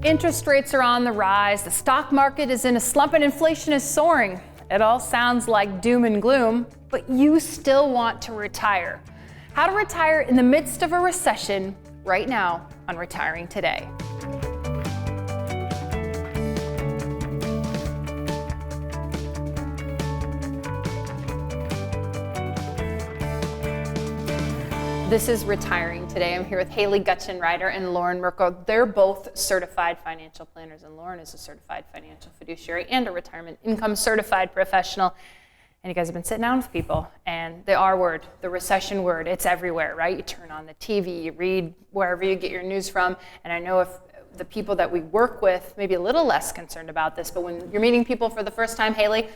Interest rates are on the rise, the stock market is in a slump, and inflation is soaring. It all sounds like doom and gloom, but you still want to retire. How to retire in the midst of a recession right now on Retiring Today. This is Retiring Today. I'm here with Haley Gutschenritter and Loren Merkle. They're both certified financial planners, and Loren is a certified financial fiduciary and a retirement income certified professional. And you guys have been sitting down with people, and the R word, the recession word, it's everywhere, right? You turn on the TV, you read wherever you get your news from, and I know if the people that we work with may be a little less concerned about this, but when you're meeting people for the first time, Haley,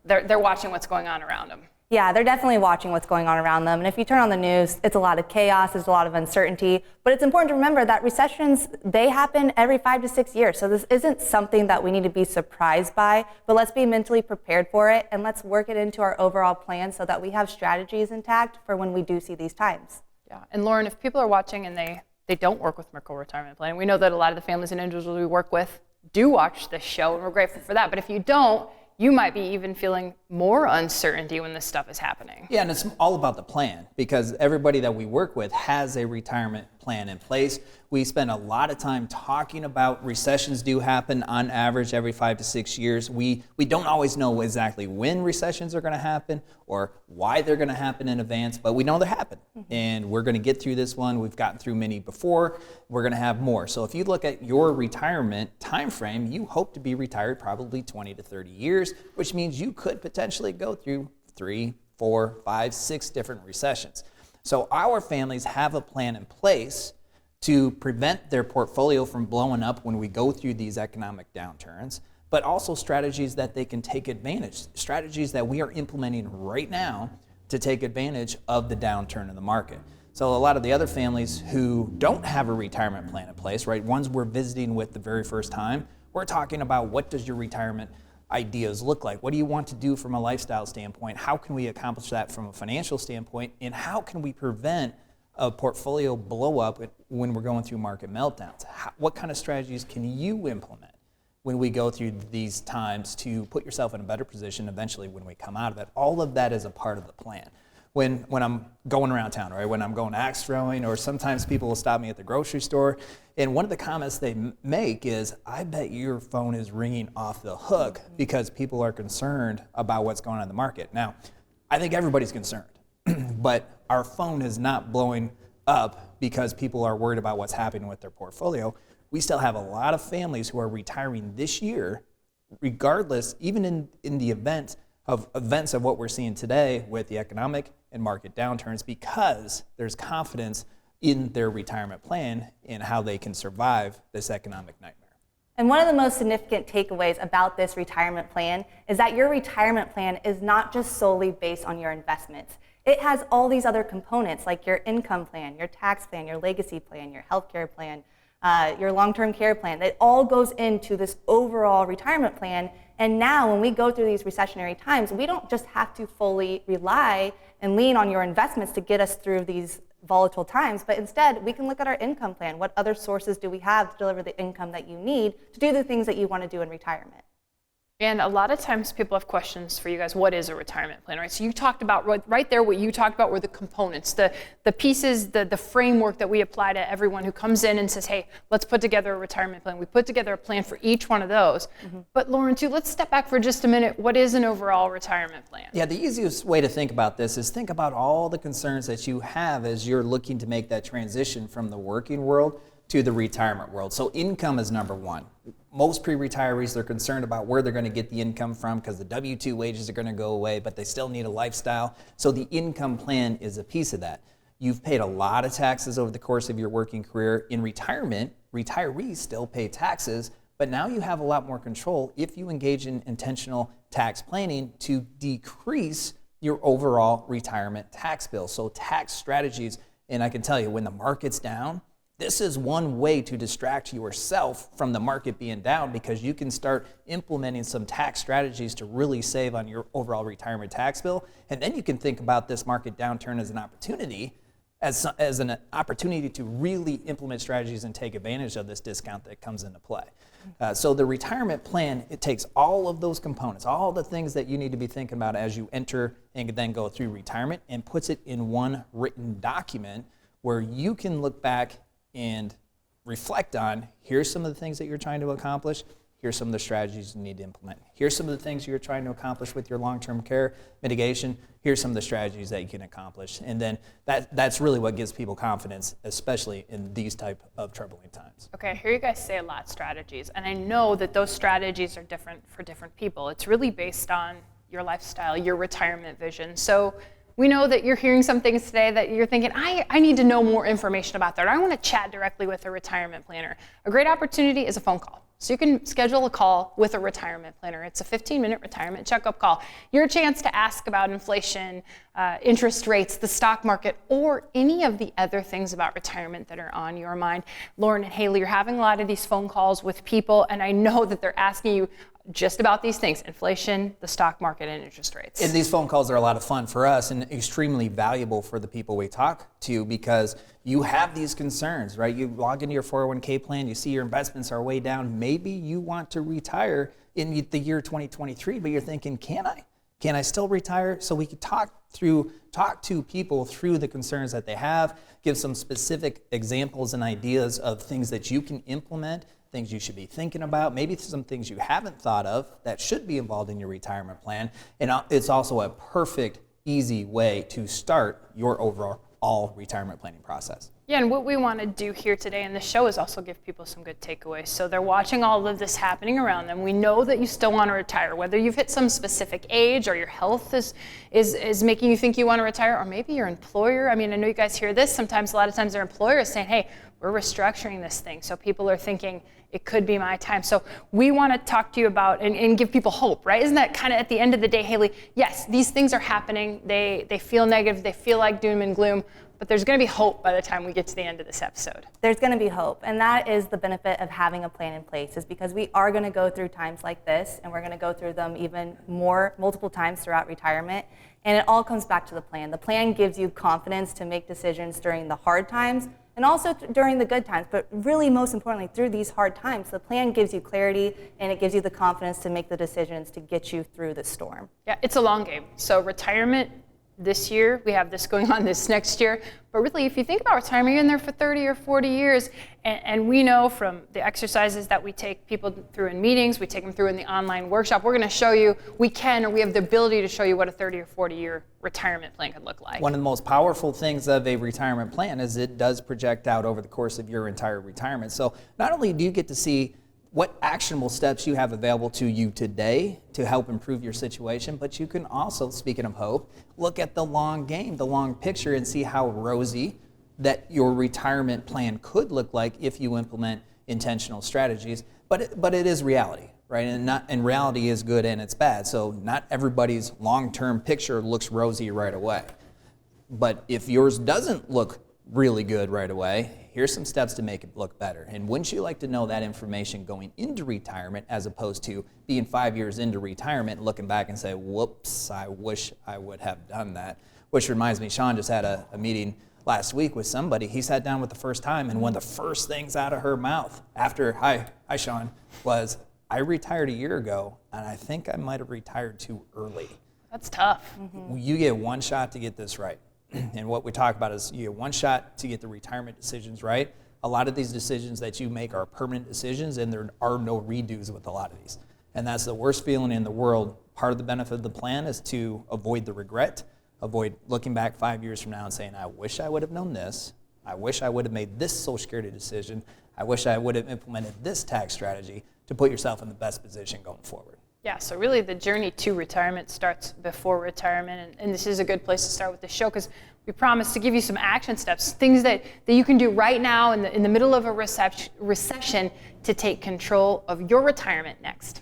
they're watching what's going on around them. Yeah, they're definitely watching what's going on around them. And if you turn on the news, it's a lot of chaos, there's a lot of uncertainty. But it's important to remember that recessions, they happen every 5 to 6 years. So this isn't something that we need to be surprised by, but let's be mentally prepared for it, and let's work it into our overall plan so that we have strategies intact for when we do see these times. Yeah, and Loren, if people are watching and they don't work with Merkle Retirement Planning, we know that a lot of the families and individuals we work with do watch this show, and we're grateful for that. But if you don't, you might be even feeling more uncertainty when this stuff is happening. Yeah, and it's all about the plan, because everybody that we work with has a retirement plan in place. We spend a lot of time talking about recessions do happen on average every 5 to 6 years. We don't always know exactly when recessions are going to happen or why they're going to happen in advance, but we know they happen. And we're going to get through this one. We've gotten through many before. We're going to have more. So if you look at your retirement time frame, you hope to be retired probably 20 to 30 years, which means you could potentially go through 3, 4, 5, 6 different recessions. So our families have a plan in place to prevent their portfolio from blowing up when we go through these economic downturns, but also strategies that they can take advantage, strategies that we are implementing right now to take advantage of the downturn in the market. So a lot of the other families who don't have a retirement plan in place, right, ones we're visiting with the very first time, we're talking about what does your retirement ideas look like? What do you want to do from a lifestyle standpoint? How can we accomplish that from a financial standpoint? And how can we prevent a portfolio blow up when we're going through market meltdowns? What kind of strategies can you implement when we go through these times to put yourself in a better position eventually when we come out of it? All of that is a part of the plan. When I'm going around town, right? When I'm going axe throwing, or sometimes people will stop me at the grocery store, and one of the comments they make is, I bet your phone is ringing off the hook because people are concerned about what's going on in the market. Now, I think everybody's concerned, but our phone is not blowing up because people are worried about what's happening with their portfolio. We still have a lot of families who are retiring this year, regardless, even in the events of what we're seeing today with the economic and market downturns, because there's confidence in their retirement plan and how they can survive this economic nightmare. And one of the most significant takeaways about this retirement plan is that your retirement plan is not just solely based on your investments. It has all these other components like your income plan, your tax plan, your legacy plan, your healthcare plan, your long-term care plan. It all goes into this overall retirement plan. And now when we go through these recessionary times, we don't just have to fully rely and lean on your investments to get us through these volatile times, but instead we can look at our income plan. What other sources do we have to deliver the income that you need to do the things that you want to do in retirement? And a lot of times people have questions for you guys. What is a retirement plan, right? So you talked about right there, what you talked about were the components, the pieces, the framework that we apply to everyone who comes in and says, hey, let's put together a retirement plan. We put together a plan for each one of those. But Loren, too, let's step back for just a minute. What is an overall retirement plan? Yeah, the easiest way to think about this is think about all the concerns that you have as you're looking to make that transition from the working world to the retirement world. So income is number one. Most pre-retirees, they're concerned about where they're going to get the income from because the W-2 wages are going to go away, but they still need a lifestyle. So the income plan is a piece of that. You've paid a lot of taxes over the course of your working career. In retirement, retirees still pay taxes, but now you have a lot more control if you engage in intentional tax planning to decrease your overall retirement tax bill. So tax strategies, and I can tell you, when the market's down, this is one way to distract yourself from the market being down, because you can start implementing some tax strategies to really save on your overall retirement tax bill. And then you can think about this market downturn as an opportunity as an opportunity to really implement strategies and take advantage of this discount that comes into play. So the retirement plan, it takes all of those components, all the things that you need to be thinking about as you enter and then go through retirement, and puts it in one written document where you can look back and reflect on, here's some of the things that you're trying to accomplish, here's some of the strategies you need to implement, here's some of the things you're trying to accomplish with your long-term care mitigation, here's some of the strategies that you can accomplish. And then that's really what gives people confidence, especially in these type of troubling times. Okay, I hear you guys say a lot strategies, and I know that those strategies are different for different people. It's really based on your lifestyle, your retirement vision. So we know that you're hearing some things today that you're thinking, I need to know more information about that. I want to chat directly with a retirement planner. A great opportunity is a phone call. So you can schedule a call with a retirement planner. It's a 15-minute retirement checkup call. Your chance to ask about inflation, interest rates, the stock market, or any of the other things about retirement that are on your mind. Loren and Haley, you're having a lot of these phone calls with people, and I know that they're asking you just about these things: inflation, the stock market, and interest rates. And these phone calls are a lot of fun for us and extremely valuable for the people we talk to, because you have these concerns, right? You log into your 401k plan, you see your investments are way down. Maybe you want to retire in the year 2023, but you're thinking, can I? Can I still retire? So we could talk to people through the concerns that they have, give some specific examples and ideas of things that you can implement, things you should be thinking about, maybe some things you haven't thought of that should be involved in your retirement plan. And it's also a perfect, easy way to start your overall retirement planning process. Yeah, and what we want to do here today in the show is also give people some good takeaways. So they're watching all of this happening around them. We know that you still want to retire, whether you've hit some specific age or your health is making you think you want to retire, or maybe your employer. I mean, I know you guys hear this. Sometimes, a lot of times their employer is saying, hey, we're restructuring this thing. So people are thinking, it could be my time. So we want to talk to you about and give people hope, right? Isn't that kind of at the end of the day, Haley? Yes, these things are happening. They feel negative. They feel like doom and gloom. But there's going to be hope by the time we get to the end of this episode. There's going to be hope, and that is the benefit of having a plan in place, is because we are going to go through times like this, and we're going to go through them even more, multiple times throughout retirement, and it all comes back to the plan. The plan gives you confidence to make decisions during the hard times and also during the good times, but really most importantly, through these hard times, the plan gives you clarity and it gives you the confidence to make the decisions to get you through the storm. Yeah, it's a long game. So retirement this year, we have this going on this next year, but really if you think about retirement, you're in there for 30 or 40 years, and we know from the exercises that we take people through in meetings, we take them through in the online workshop, we're going to show you, we have the ability to show you what a 30 or 40 year retirement plan could look like. One of the most powerful things of a retirement plan is it does project out over the course of your entire retirement. So not only do you get to see what actionable steps you have available to you today to help improve your situation, but you can also, speaking of hope, look at the long game, the long picture, and see how rosy that your retirement plan could look like if you implement intentional strategies. But it is reality, right? And reality is good and it's bad. So not everybody's long-term picture looks rosy right away. But if yours doesn't look really good right away, here's some steps to make it look better. And wouldn't you like to know that information going into retirement, as opposed to being 5 years into retirement, looking back and say, whoops, I wish I would have done that. Which reminds me, Sean just had a meeting last week with somebody. He sat down with the first time, and one of the first things out of her mouth after, hi Sean, was, I retired a year ago, and I think I might have retired too early. That's tough. Mm-hmm. You get one shot to get this right. And what we talk about is you get one shot to get the retirement decisions right. A lot of these decisions that you make are permanent decisions, and there are no redos with a lot of these. And that's the worst feeling in the world. Part of the benefit of the plan is to avoid the regret, avoid looking back 5 years from now and saying, I wish I would have known this. I wish I would have made this Social Security decision. I wish I would have implemented this tax strategy, to put yourself in the best position going forward. Yeah, so really the journey to retirement starts before retirement, and this is a good place to start with the show, because we promise to give you some action steps, things that you can do right now in the middle of a recession to take control of your retirement next.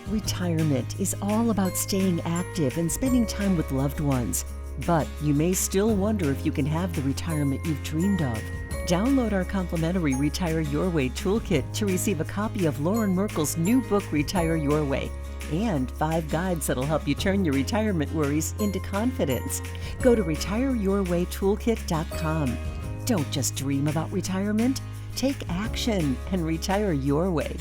Retirement is all about staying active and spending time with loved ones. But you may still wonder if you can have the retirement you've dreamed of. Download our complimentary Retire Your Way toolkit to receive a copy of Loren Merkle's new book, Retire Your Way, and 5 guides that'll help you turn your retirement worries into confidence. Go to retireyourwaytoolkit.com. Don't just dream about retirement. Take action and retire your way.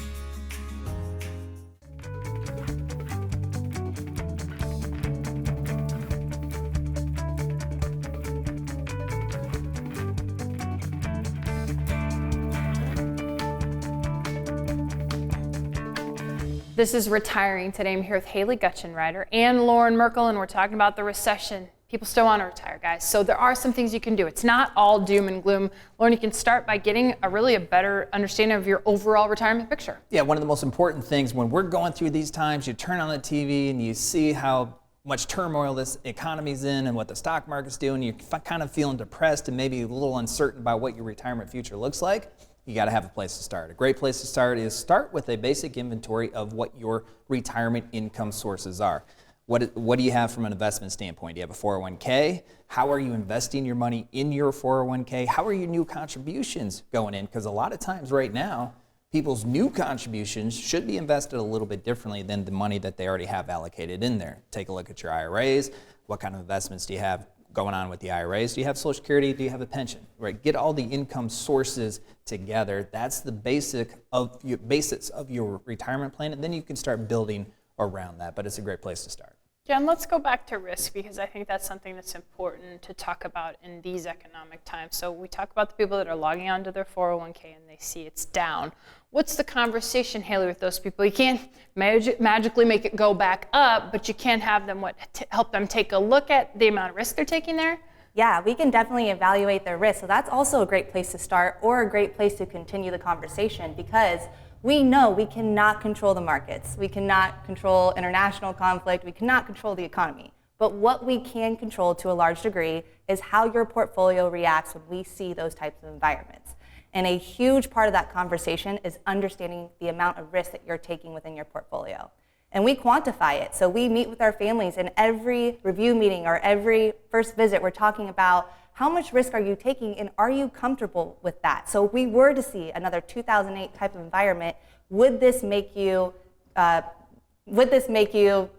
This is Retiring Today. I'm here with Haley Gutschenritter and Loren Merkle, and we're talking about the recession. People still want to retire, guys. So there are some things you can do. It's not all doom and gloom. Loren, you can start by getting a better understanding of your overall retirement picture. Yeah, one of the most important things when we're going through these times, you turn on the TV and you see how much turmoil this economy's in and what the stock market's doing. You're kind of feeling depressed and maybe a little uncertain about what your retirement future looks like. You got to have a place to start. A great place to start is start with a basic inventory of what your retirement income sources are. What do you have from an investment standpoint? Do you have a 401k? How are you investing your money in your 401k? How are your new contributions going in? Because a lot of times right now, people's new contributions should be invested a little bit differently than the money that they already have allocated in there. Take a look at your IRAs. What kind of investments do you have going on with the IRAs? Do you have Social Security? Do you have a pension? Right? Get all the income sources together. That's the basis of your retirement plan, and then you can start building around that. But it's a great place to start. John, let's go back to risk, because I think that's something that's important to talk about in these economic times. So we talk about the people that are logging onto their 401k and they see it's down. What's the conversation, Haley, with those people? You can't magically make it go back up, but you can have them help them take a look at the amount of risk they're taking there? Yeah, we can definitely evaluate their risk. So that's also a great place to start, or a great place to continue the conversation, because we know we cannot control the markets. We cannot control international conflict. We cannot control the economy. But what we can control to a large degree is how your portfolio reacts when we see those types of environments. And a huge part of that conversation is understanding the amount of risk that you're taking within your portfolio. And we quantify it. So we meet with our families in every review meeting or every first visit. We're talking about how much risk are you taking, and are you comfortable with that? So if we were to see another 2008 type of environment, would this make you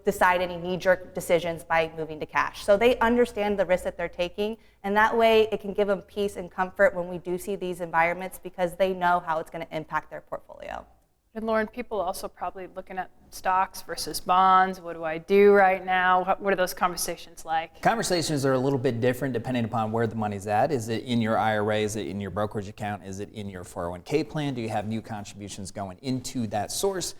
decide any knee-jerk decisions by moving to cash? So they understand the risk that they're taking, and that way it can give them peace and comfort when we do see these environments, because they know how it's going to impact their portfolio. And Loren, people also probably looking at stocks versus bonds. What do I do right now? What are those conversations like? Conversations are a little bit different depending upon where the money's at. Is it in your IRA? Is it in your brokerage account? Is it in your 401k plan? Do you have new contributions going into that source?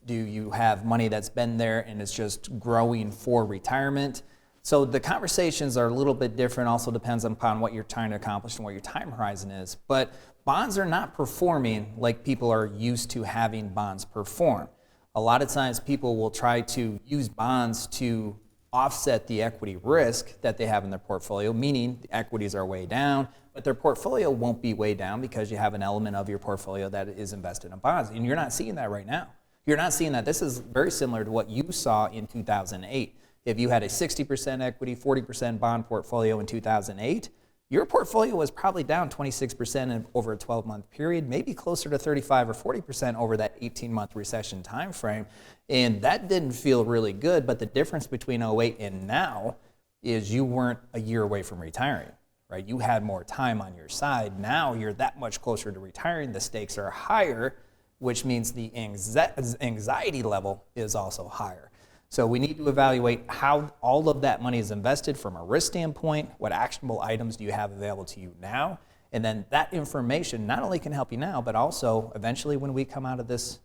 Do you have money that's been there and it's just growing for retirement? So the conversations are a little bit different. Also depends upon what you're trying to accomplish and what your time horizon is. But bonds are not performing like people are used to having bonds perform. A lot of times people will try to use bonds to offset the equity risk that they have in their portfolio, meaning the equities are way down, but their portfolio won't be way down because you have an element of your portfolio that is invested in bonds. And you're not seeing that right now. You're not seeing that. This is very similar to what you saw in 2008. If you had a 60% equity, 40% bond portfolio in 2008, your portfolio was probably down 26% over a 12-month period, maybe closer to 35 or 40% over that 18-month recession time frame. And that didn't feel really good, but the difference between 08 and now is you weren't a year away from retiring, right? You had more time on your side. Now you're that much closer to retiring. The stakes are higher, which means the anxiety level is also higher. So we need to evaluate how all of that money is invested from a risk standpoint. What actionable items do you have available to you now? And then that information not only can help you now, but also eventually when we come out of this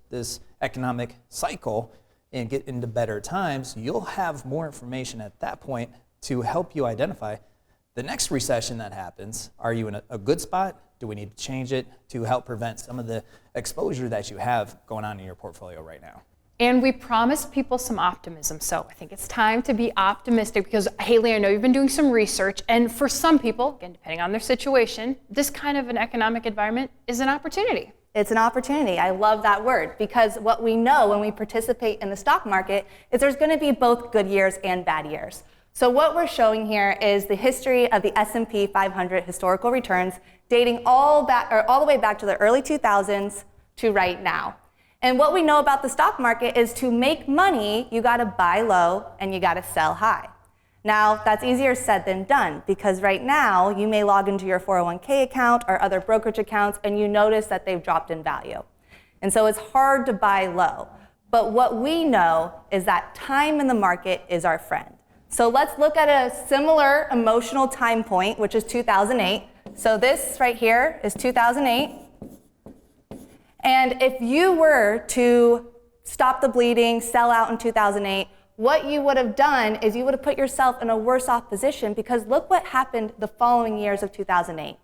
economic cycle and get into better times, you'll have more information at that point to help you identify the next recession that happens. Are you in a good spot? Do we need to change it to help prevent some of the exposure that you have going on in your portfolio right now? And we promised people some optimism. So I think it's time to be optimistic, because Haley, I know you've been doing some research, and for some people, again, depending on their situation, this kind of an economic environment is an opportunity. It's an opportunity. I love that word, because what we know when we participate in the stock market is there's going to be both good years and bad years. So what we're showing here is the history of the S&P 500 historical returns dating all the way back to the early 2000s to right now. And what we know about the stock market is to make money, you gotta buy low and you gotta sell high. Now, that's easier said than done, because right now you may log into your 401k account or other brokerage accounts and you notice that they've dropped in value. And so it's hard to buy low. But what we know is that time in the market is our friend. So let's look at a similar emotional time point, which is 2008. So this right here is 2008. And if you were to stop the bleeding, sell out in 2008, what you would have done is you would have put yourself in a worse off position, because look what happened the following years of 2008.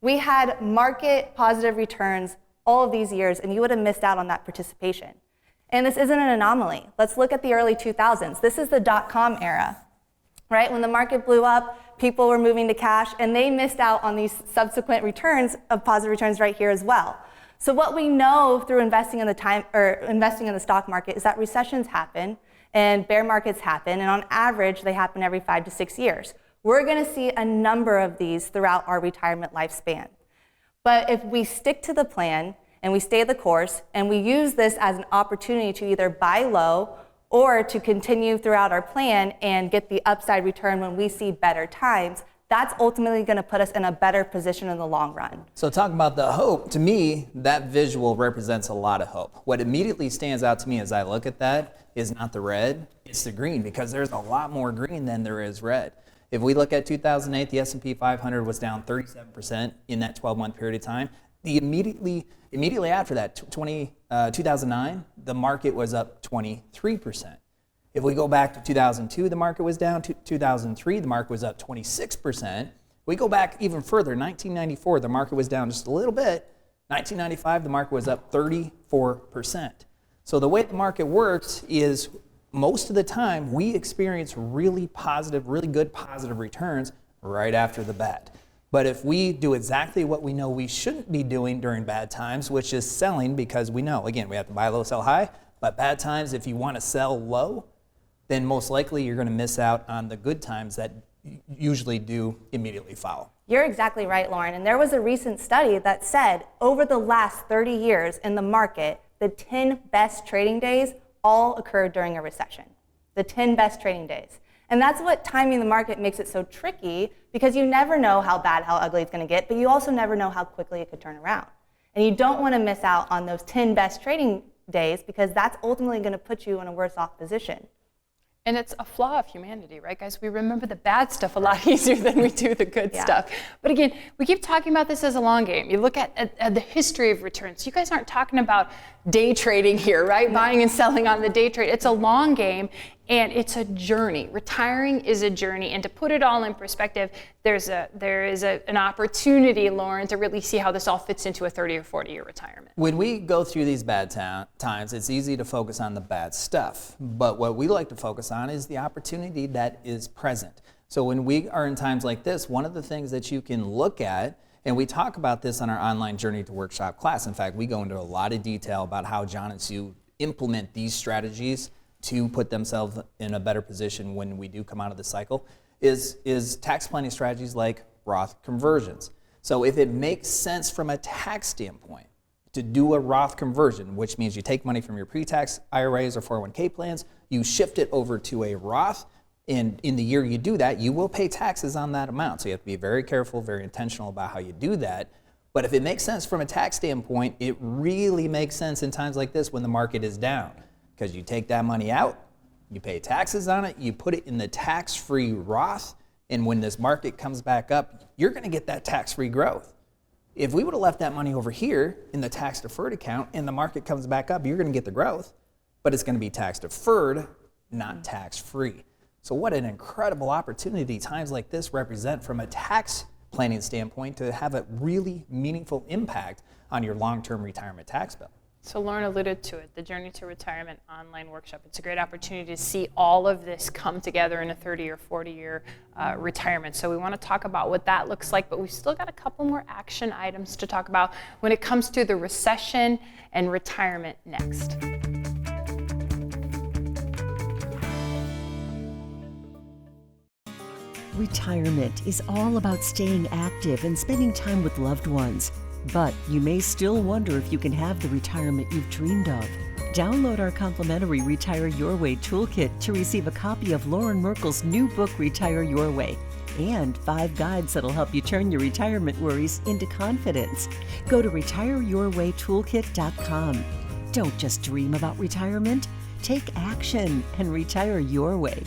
We had market positive returns all of these years, and you would have missed out on that participation. And this isn't an anomaly. Let's look at the early 2000s. This is the dot-com era, right? When the market blew up, people were moving to cash, and they missed out on these subsequent returns of positive returns right here as well. So what we know through investing in the stock market is that recessions happen and bear markets happen, and on average, they happen every 5 to 6 years. We're gonna see a number of these throughout our retirement lifespan. But if we stick to the plan and we stay the course, and we use this as an opportunity to either buy low or to continue throughout our plan and get the upside return when we see better times, that's ultimately going to put us in a better position in the long run. So talking about the hope, to me, that visual represents a lot of hope. What immediately stands out to me as I look at that is not the red, it's the green, because there's a lot more green than there is red. If we look at 2008, the S&P 500 was down 37% in that 12-month period of time. Immediately after that, 2009, the market was up 23%. If we go back to 2002, the market was down. 2003, the market was up 26%. We go back even further, 1994, the market was down just a little bit. 1995, the market was up 34%. So the way the market works is most of the time we experience really good positive returns right after the bat. But if we do exactly what we know we shouldn't be doing during bad times, which is selling, because we know, again, we have to buy low, sell high, but bad times, if you want to sell low, then most likely you're going to miss out on the good times that usually do immediately follow. You're exactly right, Loren. And there was a recent study that said over the last 30 years in the market, the 10 best trading days all occurred during a recession. The 10 best trading days. And that's what timing the market makes it so tricky, because you never know how bad, how ugly it's going to get, but you also never know how quickly it could turn around. And you don't want to miss out on those 10 best trading days, because that's ultimately going to put you in a worse off position. And it's a flaw of humanity, right, guys? We remember the bad stuff a lot easier than we do the good stuff. But again, we keep talking about this as a long game. You look at the history of returns. You guys aren't talking about day trading here, right? Buying and selling on the day trade. It's a long game, and it's a journey. Retiring is a journey. And to put it all in perspective, there is an opportunity, Loren, to really see how this all fits into a 30 or 40-year retirement. When we go through these bad times, it's easy to focus on the bad stuff. But what we like to focus on is the opportunity that is present. So when we are in times like this, one of the things that you can look at, and we talk about this on our online Journey to Workshop class. In fact, we go into a lot of detail about how John and Sue implement these strategies to put themselves in a better position when we do come out of the cycle, is tax planning strategies like Roth conversions. So if it makes sense from a tax standpoint to do a Roth conversion, which means you take money from your pre-tax IRAs or 401k plans, you shift it over to a Roth, and in the year you do that, you will pay taxes on that amount. So you have to be very careful, very intentional about how you do that. But if it makes sense from a tax standpoint, it really makes sense in times like this when the market is down. Because you take that money out, you pay taxes on it, you put it in the tax-free Roth, and when this market comes back up, you're going to get that tax-free growth. If we would have left that money over here in the tax-deferred account and the market comes back up, you're going to get the growth, but it's going to be tax-deferred, not tax-free. So what an incredible opportunity times like this represent from a tax planning standpoint to have a really meaningful impact on your long-term retirement tax bill. So Loren alluded to it, the Journey to Retirement online workshop. It's a great opportunity to see all of this come together in a 30 or 40-year retirement. So we want to talk about what that looks like, but we've still got a couple more action items to talk about when it comes to the recession and retirement next. All Retirement is all about staying active and spending time with loved ones. But you may still wonder if you can have the retirement you've dreamed of. Download our complimentary Retire Your Way toolkit to receive a copy of Loren Merkle's new book, Retire Your Way, and 5 guides that'll help you turn your retirement worries into confidence. Go to retireyourwaytoolkit.com. Don't just dream about retirement. Take action and retire your way.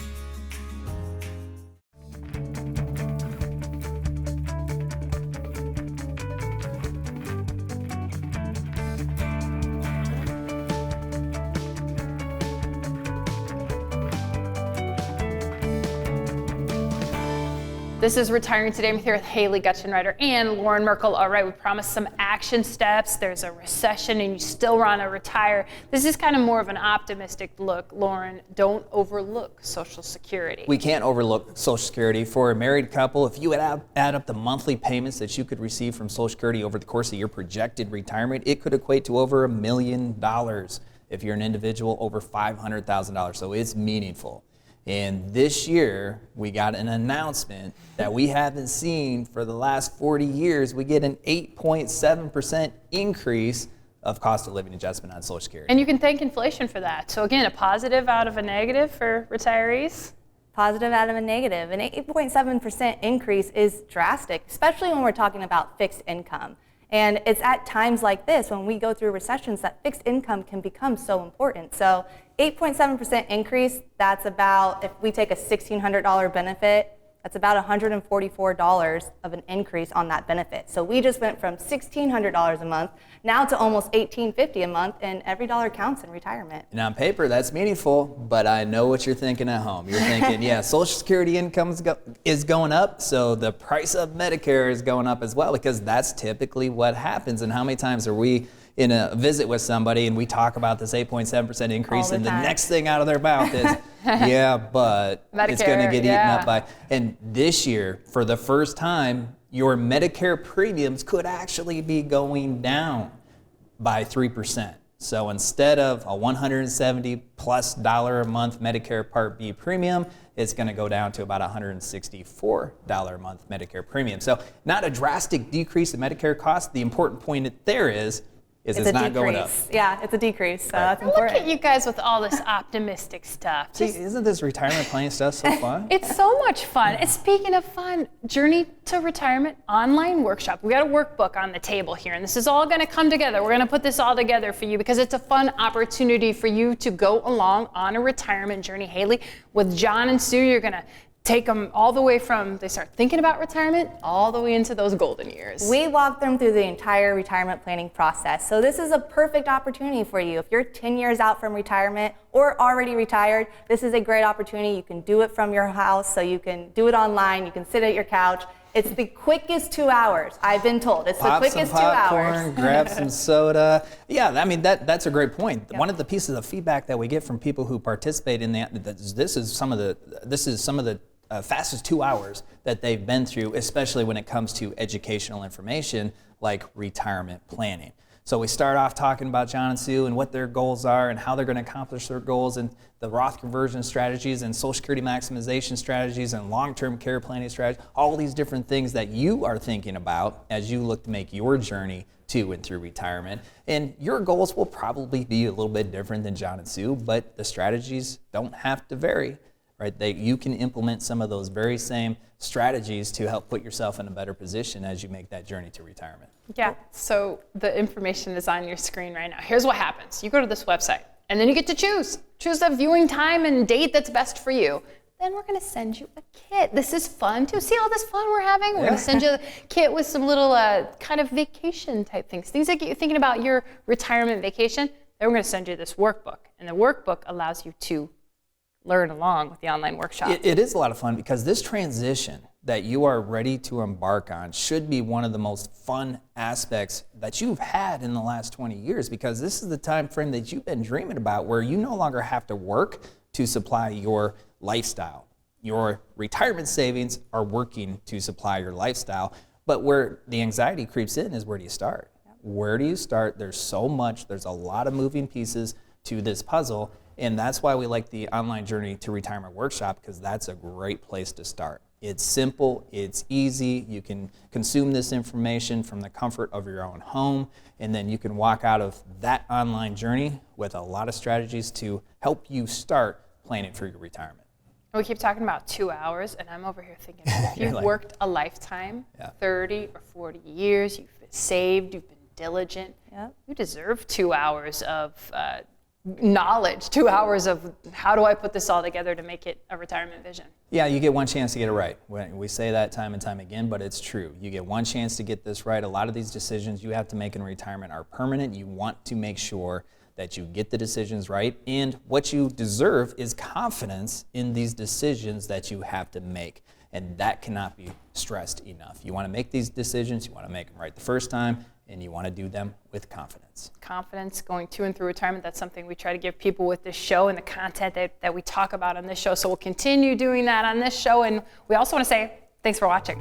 This is Retiring Today. I'm here with Haley Gutschenritter and Loren Merkle. All right, we promised some action steps. There's a recession and you still want to retire. This is kind of more of an optimistic look. Loren, don't overlook Social Security. We can't overlook Social Security. For a married couple, if you would add up the monthly payments that you could receive from Social Security over the course of your projected retirement, it could equate to over $1 million. If you're an individual, over $500,000. So it's meaningful. And this year, we got an announcement that we haven't seen for the last 40 years. We get an 8.7% increase of cost of living adjustment on Social Security. And you can thank inflation for that. So again, a positive out of a negative for retirees. Positive out of a negative. An 8.7% increase is drastic, especially when we're talking about fixed income. And it's at times like this, when we go through recessions, that fixed income can become so important. So 8.7% increase, that's about, if we take a $1,600 benefit, that's about $144 of an increase on that benefit. So we just went from $1,600 a month now to almost $1,850 a month, and every dollar counts in retirement. And on paper, that's meaningful, but I know what you're thinking at home. You're thinking, yeah, Social Security income is going up, so the price of Medicare is going up as well, because that's typically what happens. And how many times are we in a visit with somebody and we talk about this 8.7% increase, and the next thing out of their mouth is, yeah, but Medicare, it's going to get eaten up by. And this year, for the first time, your Medicare premiums could actually be going down by 3%. So instead of a $170+ a month Medicare Part B premium, it's going to go down to about $164 a month Medicare premium. So not a drastic decrease in Medicare costs. The important point there is it's not going up. Yeah, it's a decrease, so that's Look important. at you guys with all this optimistic stuff. See, isn't this retirement planning stuff so fun? It's so much fun. And speaking of fun, Journey to Retirement online workshop. We got a workbook on the table here, and this is all going to come together. We're going to put this all together for you because it's a fun opportunity for you to go along on a retirement journey. Haley, with John and Sue, you're going to take them all the way from they start thinking about retirement all the way into those golden years. We walk them through the entire retirement planning process. So this is a perfect opportunity for you. If you're 10 years out from retirement or already retired, this is a great opportunity. You can do it from your house, so you can do it online. You can sit at your couch. It's the quickest 2 hours, I've been told. It's the quickest 2 hours. Popcorn, grab some soda. Yeah, I mean, that's a great point. Yep. One of the pieces of feedback that we get from people who participate in that, this is some of the fastest 2 hours that they've been through, especially when it comes to educational information like retirement planning. So we start off talking about John and Sue and what their goals are and how they're going to accomplish their goals, and the Roth conversion strategies and Social Security maximization strategies and long-term care planning strategies, all these different things that you are thinking about as you look to make your journey to and through retirement. And your goals will probably be a little bit different than John and Sue, but the strategies don't have to vary. Right? You can implement some of those very same strategies to help put yourself in a better position as you make that journey to retirement. Yeah, so the information is on your screen right now. Here's what happens. You go to this website, and then you get to choose the viewing time and date that's best for you. Then we're going to send you a kit. This is fun, too. See all this fun we're having? We're going to send you a kit with some little kind of vacation type things that get you thinking about your retirement vacation. Then we're going to send you this workbook, and the workbook allows you to learn along with the online workshop. It is a lot of fun because this transition that you are ready to embark on should be one of the most fun aspects that you've had in the last 20 years, because this is the time frame that you've been dreaming about, where you no longer have to work to supply your lifestyle. Your retirement savings are working to supply your lifestyle, but where the anxiety creeps in is, where do you start? Where do you start? There's so much, there's a lot of moving pieces to this puzzle. And that's why we like the online Journey to Retirement workshop, because that's a great place to start. It's simple, it's easy, you can consume this information from the comfort of your own home, and then you can walk out of that online journey with a lot of strategies to help you start planning for your retirement. We keep talking about 2 hours, and I'm over here thinking, if you've like- worked a lifetime, 30 or 40 years, you've been saved, you've been diligent, you deserve 2 hours of knowledge, 2 hours of how do I put this all together to make it a retirement vision. Yeah, you get one chance to get it right. We say that time and time again, but it's true. You get one chance to get this right. A lot of these decisions you have to make in retirement are permanent. You want to make sure that you get the decisions right, and what you deserve is confidence in these decisions that you have to make, and that cannot be stressed enough. You want to make these decisions, you want to make them right the first time, and you want to do them with confidence. Confidence going to and through retirement, that's something we try to give people with this show and the content that we talk about on this show. So we'll continue doing that on this show, and we also want to say thanks for watching.